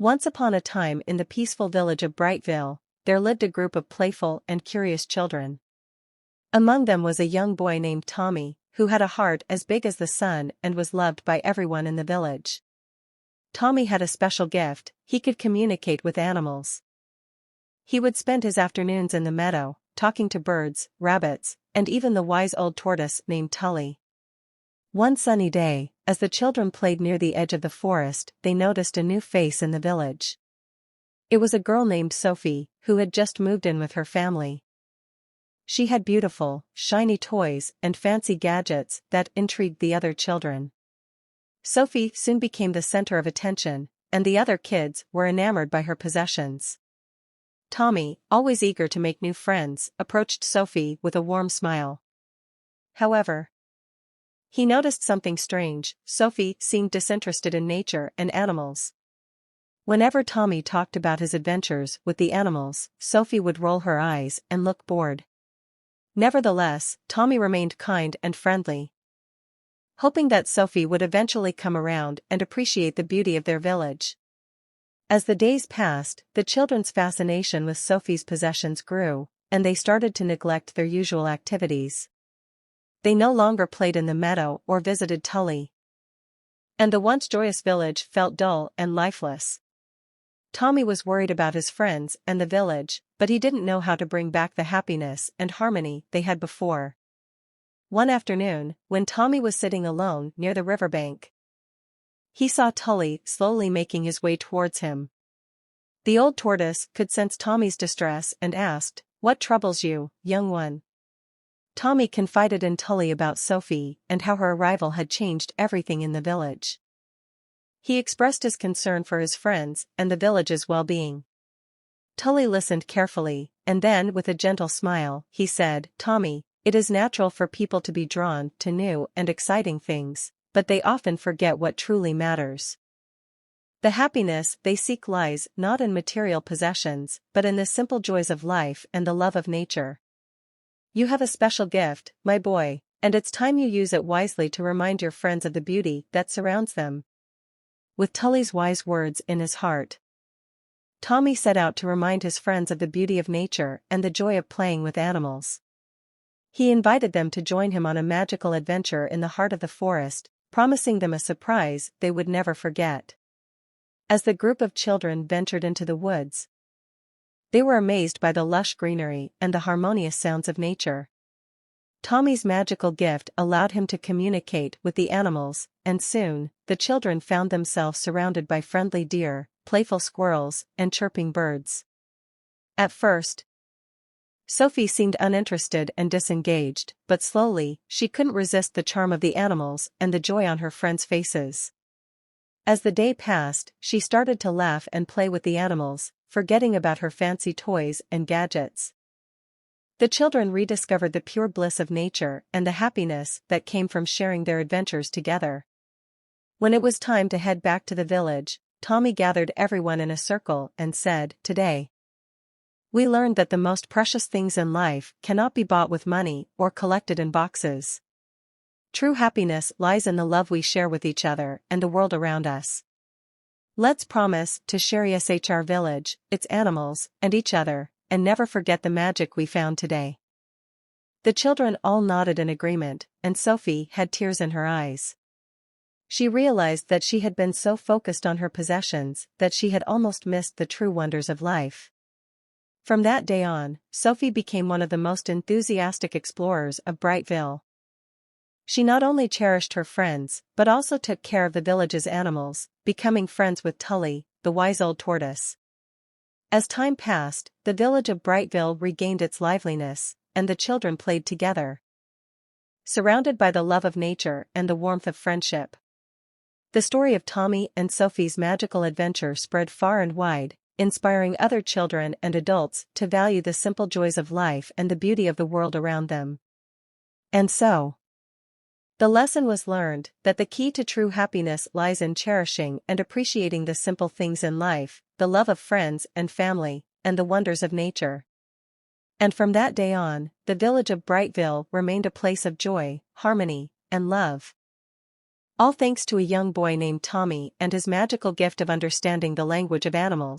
Once upon a time in the peaceful village of Brightville, there lived a group of playful and curious children. Among them was a young boy named Tommy, who had a heart as big as the sun and was loved by everyone in the village. Tommy had a special gift: he could communicate with animals. He would spend his afternoons in the meadow, talking to birds, rabbits, and even the wise old tortoise named Tully. One sunny day, as the children played near the edge of the forest, they noticed a new face in the village. It was a girl named Sophie, who had just moved in with her family. She had beautiful, shiny toys and fancy gadgets that intrigued the other children. Sophie soon became the center of attention, and the other kids were enamored by her possessions. Tommy, always eager to make new friends, approached Sophie with a warm smile. However, he noticed something strange: Sophie seemed disinterested in nature and animals. Whenever Tommy talked about his adventures with the animals, Sophie would roll her eyes and look bored. Nevertheless, Tommy remained kind and friendly, hoping that Sophie would eventually come around and appreciate the beauty of their village. As the days passed, the children's fascination with Sophie's possessions grew, and they started to neglect their usual activities. They no longer played in the meadow or visited Tully, and the once joyous village felt dull and lifeless. Tommy was worried about his friends and the village, but he didn't know how to bring back the happiness and harmony they had before. One afternoon, when Tommy was sitting alone near the riverbank, he saw Tully slowly making his way towards him. The old tortoise could sense Tommy's distress and asked, "What troubles you, young one?" Tommy confided in Tully about Sophie and how her arrival had changed everything in the village. He expressed his concern for his friends and the village's well-being. Tully listened carefully, and then with a gentle smile, he said, "Tommy, it is natural for people to be drawn to new and exciting things, but they often forget what truly matters. The happiness they seek lies not in material possessions, but in the simple joys of life and the love of nature. You have a special gift, my boy, and it's time you use it wisely to remind your friends of the beauty that surrounds them." With Tully's wise words in his heart, Tommy set out to remind his friends of the beauty of nature and the joy of playing with animals. He invited them to join him on a magical adventure in the heart of the forest, promising them a surprise they would never forget. As the group of children ventured into the woods, they were amazed by the lush greenery and the harmonious sounds of nature. Tommy's magical gift allowed him to communicate with the animals, and soon, the children found themselves surrounded by friendly deer, playful squirrels, and chirping birds. At first, Sophie seemed uninterested and disengaged, but slowly, she couldn't resist the charm of the animals and the joy on her friends' faces. As the day passed, she started to laugh and play with the animals, forgetting about her fancy toys and gadgets. The children rediscovered the pure bliss of nature and the happiness that came from sharing their adventures together. When it was time to head back to the village, Tommy gathered everyone in a circle and said, "Today, we learned that the most precious things in life cannot be bought with money or collected in boxes. True happiness lies in the love we share with each other and the world around us. Let's promise to cherish our village, its animals, and each other, and never forget the magic we found today." The children all nodded in agreement, and Sophie had tears in her eyes. She realized that she had been so focused on her possessions that she had almost missed the true wonders of life. From that day on, Sophie became one of the most enthusiastic explorers of Brightville. She not only cherished her friends, but also took care of the village's animals, becoming friends with Tully, the wise old tortoise. As time passed, the village of Brightville regained its liveliness, and the children played together, surrounded by the love of nature and the warmth of friendship. The story of Tommy and Sophie's magical adventure spread far and wide, inspiring other children and adults to value the simple joys of life and the beauty of the world around them. And so, the lesson was learned that the key to true happiness lies in cherishing and appreciating the simple things in life, the love of friends and family, and the wonders of nature. And from that day on, the village of Brightville remained a place of joy, harmony, and love. All thanks to a young boy named Tommy and his magical gift of understanding the language of animals.